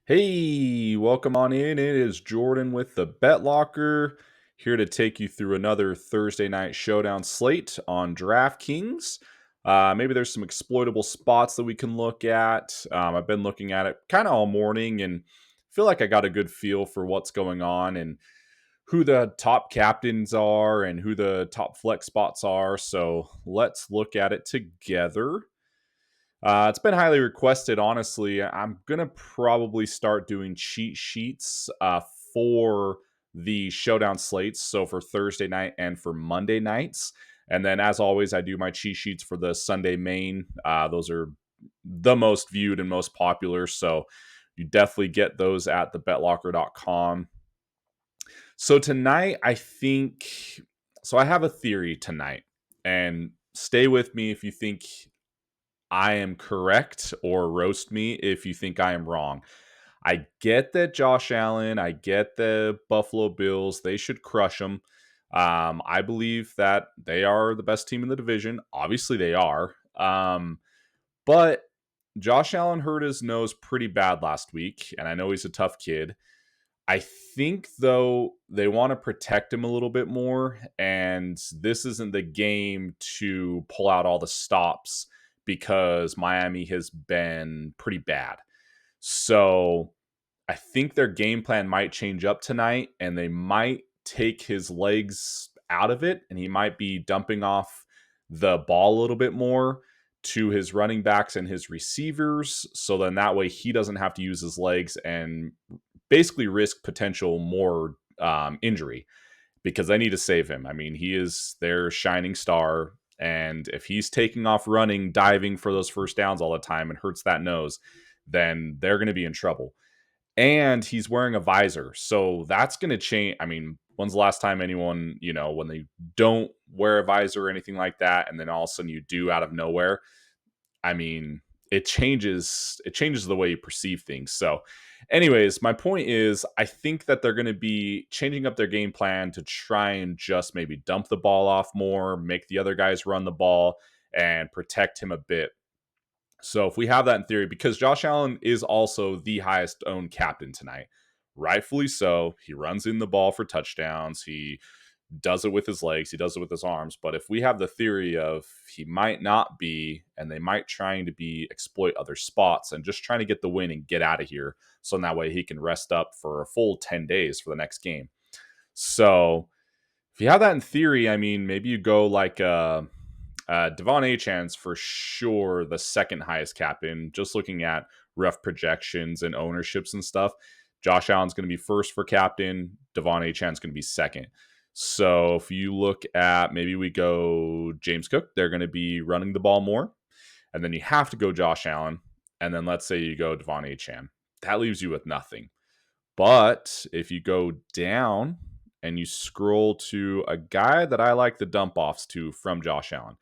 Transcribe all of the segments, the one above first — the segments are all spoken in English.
Hey, welcome on in. It is Jordan with the Bet Locker, here to take you through another Thursday night showdown slate on DraftKings. Maybe there's some exploitable spots that we can look at. I've been looking at it kind of all morning and feel like I got a good feel for what's going on and who the top captains are and who the top flex spots are. So let's look at it together. It's been highly requested, honestly. I'm going to probably start doing cheat sheets for the showdown slates. So for Thursday night and for Monday nights. And then, as always, I do my cheat sheets for the Sunday main. Those are the most viewed and most popular. So you definitely get those at thebetlocker.com. So tonight, I have a theory tonight. And stay with me if you think I am correct, or roast me if you think I am wrong. I get that Josh Allen, I get the Buffalo Bills, they should crush them. I believe that they are the best team in the division. Obviously, they are. But Josh Allen hurt his nose pretty bad last week, and I know he's a tough kid. I think, though, they want to protect him a little bit more, and this isn't the game to pull out all the stops because Miami has been pretty bad. So I think their game plan might change up tonight, and they might take his legs out of it, and he might be dumping off the ball a little bit more to his running backs and his receivers. So then that way he doesn't have to use his legs and basically risk potential more injury because they need to save him. I mean, he is their shining star. And if he's taking off running, diving for those first downs all the time and hurts that nose, then they're going to be in trouble. And he's wearing a visor. So that's going to change. I mean, when's the last time anyone, when they don't wear a visor or anything like that, and then all of a sudden you do out of nowhere? I mean, it changes the way you perceive things. So, anyways, my point is I think that they're going to be changing up their game plan to try and just maybe dump the ball off more, make the other guys run the ball and protect him a bit. So, if we have that in theory, because Josh Allen is also the highest owned captain tonight, rightfully so. He runs in the ball for touchdowns. He does it with his legs, he does it with his arms. But if we have the theory of he might not be, and they might trying to be exploit other spots and just trying to get the win and get out of here, so in that way he can rest up for a full 10 days for the next game. So if you have that in theory, I mean, maybe you go like Devon Achan's for sure the second highest captain. Just looking at rough projections and ownerships and stuff, Josh Allen's going to be first for captain. Devon Achan's going to be second. So if you look at, maybe we go James Cook, they're going to be running the ball more. And then you have to go Josh Allen. And then let's say you go Devon Achan. That leaves you with nothing. But if you go down and you scroll to a guy that I like the dump offs to from Josh Allen,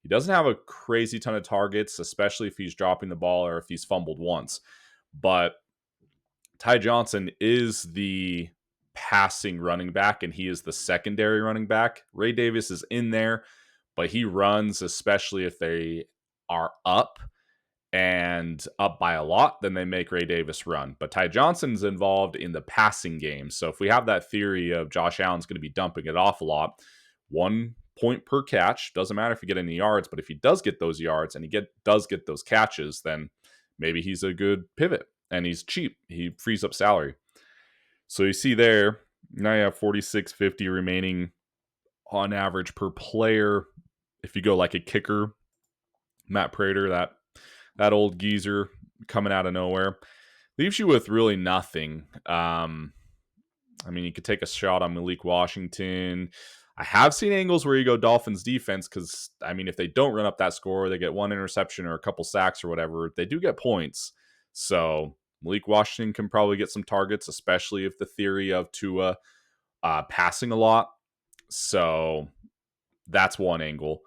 he doesn't have a crazy ton of targets, especially if he's dropping the ball or if he's fumbled once. But Ty Johnson is the passing running back, and he is the secondary running back. Ray Davis is in there, but he runs, especially if they are up and up by a lot, then they make Ray Davis run. But Ty Johnson's involved in the passing game. So if we have that theory of Josh Allen's going to be dumping it off a lot, 1 point per catch, doesn't matter if you get any yards, but if he does get those yards and does get those catches, then maybe he's a good pivot and he's cheap. He frees up salary. So you see there, now you have 46.50 remaining on average per player. If you go like a kicker, Matt Prater, that old geezer coming out of nowhere, leaves you with really nothing. I mean, you could take a shot on Malik Washington. I have seen angles where you go Dolphins defense because, I mean, if they don't run up that score, they get one interception or a couple sacks or whatever, they do get points. So Malik Washington can probably get some targets, especially if the theory of Tua passing a lot. So that's one angle.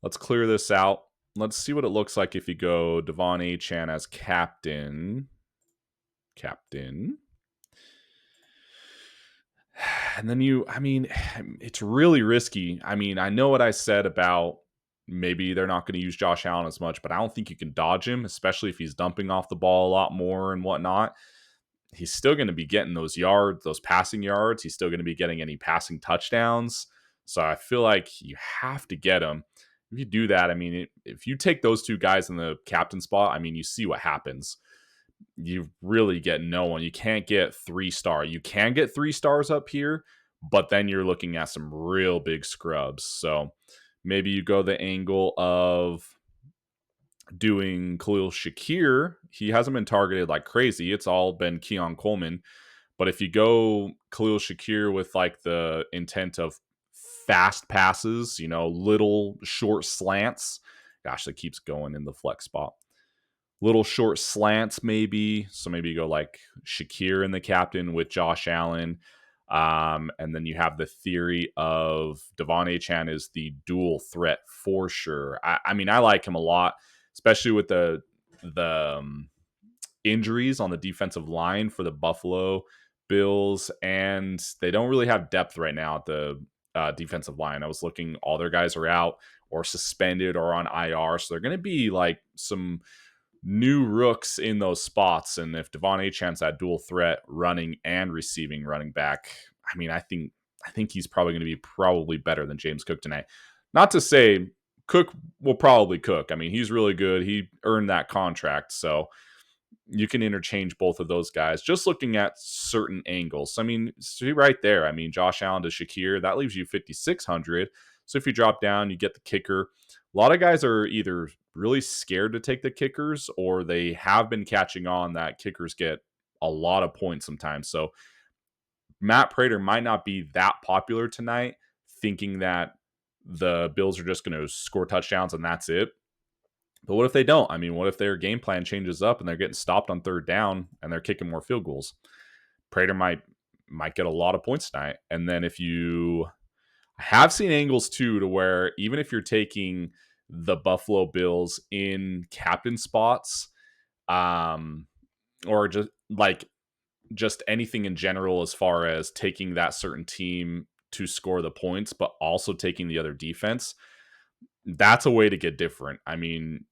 Let's clear this out. Let's see what it looks like if you go Devon Achan as captain. And then it's really risky. I mean, I know what I said about maybe they're not going to use Josh Allen as much, but I don't think you can dodge him, especially if he's dumping off the ball a lot more and whatnot. he's still going to be getting those yards, those passing yards. He's still going to be getting any passing touchdowns. So I feel like you have to get him. If you do that, I mean, if you take those two guys in the captain spot, I mean, you see what happens. You really get no one. You can't get 3-star. You can get 3 stars up here, but then you're looking at some real big scrubs. So maybe you go the angle of doing Khalil Shakir. He hasn't been targeted like crazy. It's all been Keon Coleman. But if you go Khalil Shakir with like the intent of fast passes, little short slants, gosh, that keeps going in the flex spot. Little short slants, maybe. So maybe you go like Shakir in the captain with Josh Allen. And then you have the theory of Devon Achane is the dual threat for sure. I mean, I like him a lot, especially with the injuries on the defensive line for the Buffalo Bills, and they don't really have depth right now at the defensive line. I was looking, all their guys are out or suspended or on IR, so they're going to be like some new rooks in those spots. And if Devon Achane's that dual threat running and receiving running back, I mean, I think he's probably going to be probably better than James Cook tonight. Not to say Cook will probably cook. I mean, he's really good. He earned that contract, so you can interchange both of those guys just looking at certain angles. I mean, see right there. I mean, Josh Allen to Shakir, that leaves you 5,600. So if you drop down, you get the kicker. A lot of guys are either really scared to take the kickers or they have been catching on that kickers get a lot of points sometimes. So Matt Prater might not be that popular tonight, thinking that the Bills are just going to score touchdowns and that's it. But what if they don't? I mean, what if their game plan changes up and they're getting stopped on third down and they're kicking more field goals? Prater might get a lot of points tonight. And then if you have seen angles too, to where even if you're taking the Buffalo Bills in captain spots, or just anything in general as far as taking that certain team to score the points, but also taking the other defense, that's a way to get different. I mean,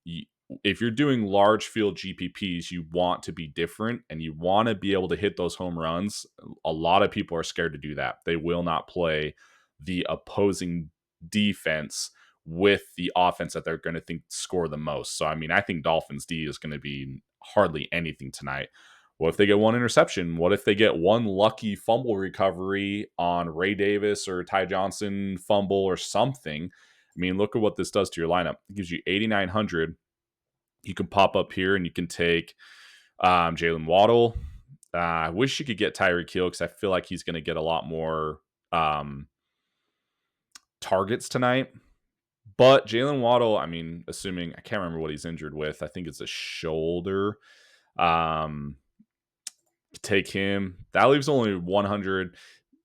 if you're doing large field GPPs, you want to be different and you want to be able to hit those home runs. A lot of people are scared to do that. They will not play the opposing defense with the offense that they're going to think score the most. So, I mean, I think Dolphins D is going to be hardly anything tonight. What if they get one interception? What if they get one lucky fumble recovery on Ray Davis or Ty Johnson fumble or something? I mean, look at what this does to your lineup. It gives you 8,900. You can pop up here and you can take Jalen Waddle. I wish you could get Tyreek Hill because I feel like he's going to get a lot more targets tonight. But Jalen Waddle, I mean, assuming, I can't remember what he's injured with. I think it's a shoulder. Take him. That leaves only 100.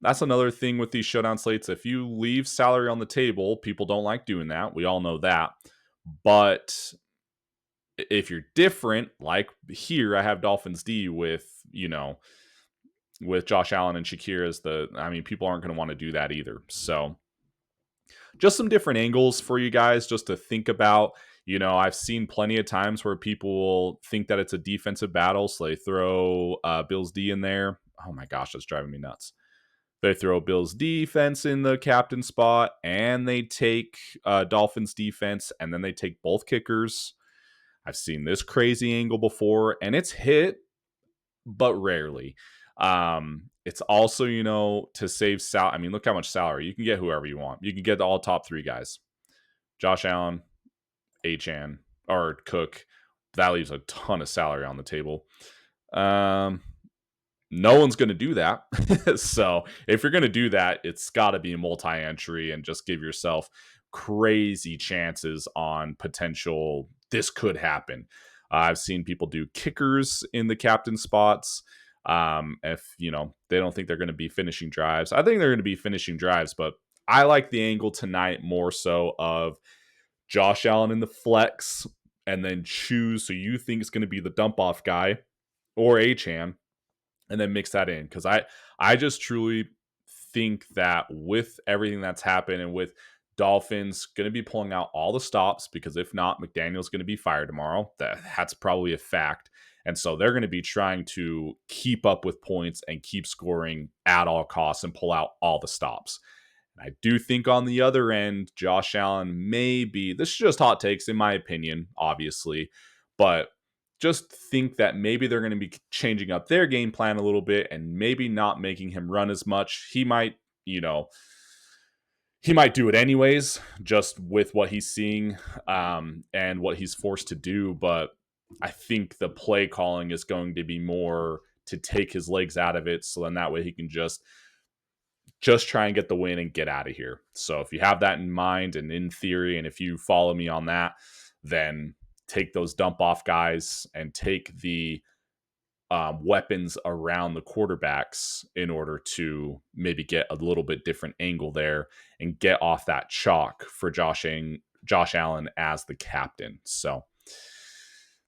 That's another thing with these showdown slates. If you leave salary on the table, people don't like doing that. We all know that. But if you're different, like here, I have Dolphins D with Josh Allen and Shakir as people aren't going to want to do that either. So just some different angles for you guys just to think about. I've seen plenty of times where people will think that it's a defensive battle, so they throw Bills D in there. Oh my gosh, that's driving me nuts. They throw Bills defense in the captain spot, and they take Dolphins defense, and then they take both kickers. I've seen this crazy angle before, and it's hit, but rarely. It's also, to save salary. I mean, look how much salary. You can get whoever you want. You can get all top 3 guys. Josh Allen, Achane, or Cook. That leaves a ton of salary on the table. No one's going to do that. So if you're going to do that, it's got to be a multi-entry and just give yourself crazy chances on potential. This could happen. I've seen people do kickers in the captain spots. If they don't think they're going to be finishing drives, I think they're going to be finishing drives, but I like the angle tonight more so of Josh Allen in the flex and then choose. So you think it's going to be the dump off guy or Achane, and then mix that in. Cause I just truly think that with everything that's happened and with Dolphins going to be pulling out all the stops, because if not, McDaniel's going to be fired tomorrow. That's probably a fact. And so they're going to be trying to keep up with points and keep scoring at all costs and pull out all the stops. I do think on the other end, Josh Allen may be, this is just hot takes in my opinion, obviously, but just think that maybe they're going to be changing up their game plan a little bit and maybe not making him run as much. He might, he might do it anyways, just with what he's seeing and what he's forced to do. But I think the play calling is going to be more to take his legs out of it. So then that way he can just try and get the win and get out of here. So if you have that in mind and in theory, and if you follow me on that, then take those dump off guys and take the weapons around the quarterbacks in order to maybe get a little bit different angle there and get off that chalk for Josh Allen as the captain. So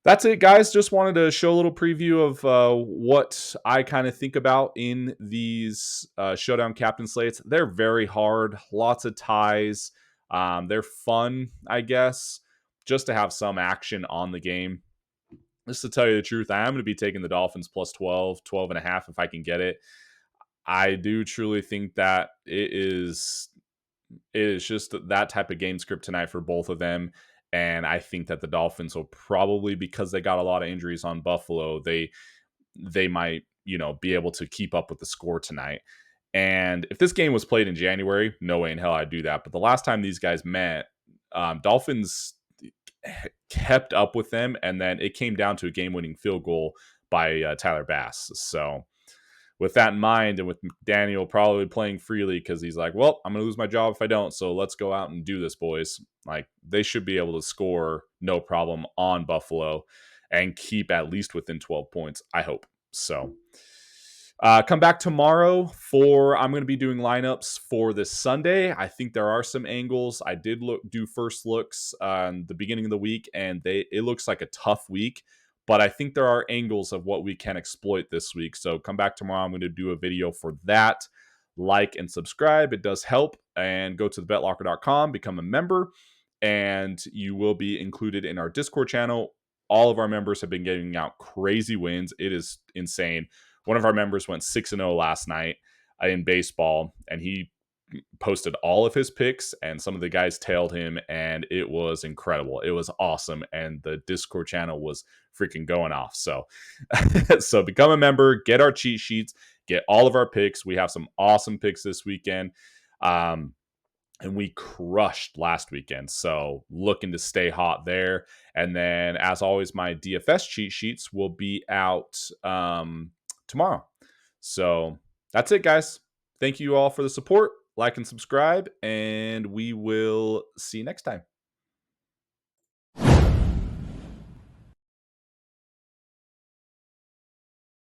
that's it, guys. Just wanted to show a little preview of what I kind of think about in these Showdown captain slates. They're very hard, lots of ties. They're fun, I guess, just to have some action on the game. Just to tell you the truth, I am going to be taking the Dolphins plus 12 and a half if I can get it. I do truly think that it is just that type of game script tonight for both of them. And I think that the Dolphins will probably, because they got a lot of injuries on Buffalo, they might, be able to keep up with the score tonight. And if this game was played in January, no way in hell I'd do that. But the last time these guys met, Dolphins kept up with them, and then it came down to a game-winning field goal by Tyler Bass. So with that in mind, and with Daniel probably playing freely because he's like, well, I'm going to lose my job if I don't, so let's go out and do this, boys. Like, they should be able to score no problem on Buffalo and keep at least within 12 points, I hope. So come back tomorrow I'm going to be doing lineups for this Sunday. I think there are some angles. I did do first looks on the beginning of the week, and it looks like a tough week, but I think there are angles of what we can exploit this week. So come back tomorrow. I'm going to do a video for that. Like and subscribe. It does help. And go to thebetlocker.com, become a member, and you will be included in our Discord channel. All of our members have been getting out crazy wins. It is insane. One of our members went 6-0 last night in baseball, and he posted all of his picks, and some of the guys tailed him, and it was incredible. It was awesome, and the Discord channel was freaking going off. So, so become a member, get our cheat sheets, get all of our picks. We have some awesome picks this weekend. And we crushed last weekend. So looking to stay hot there. And then, as always, my DFS cheat sheets will be out tomorrow. So that's it, guys. Thank you all for the support. Like and subscribe, and we will see you next time.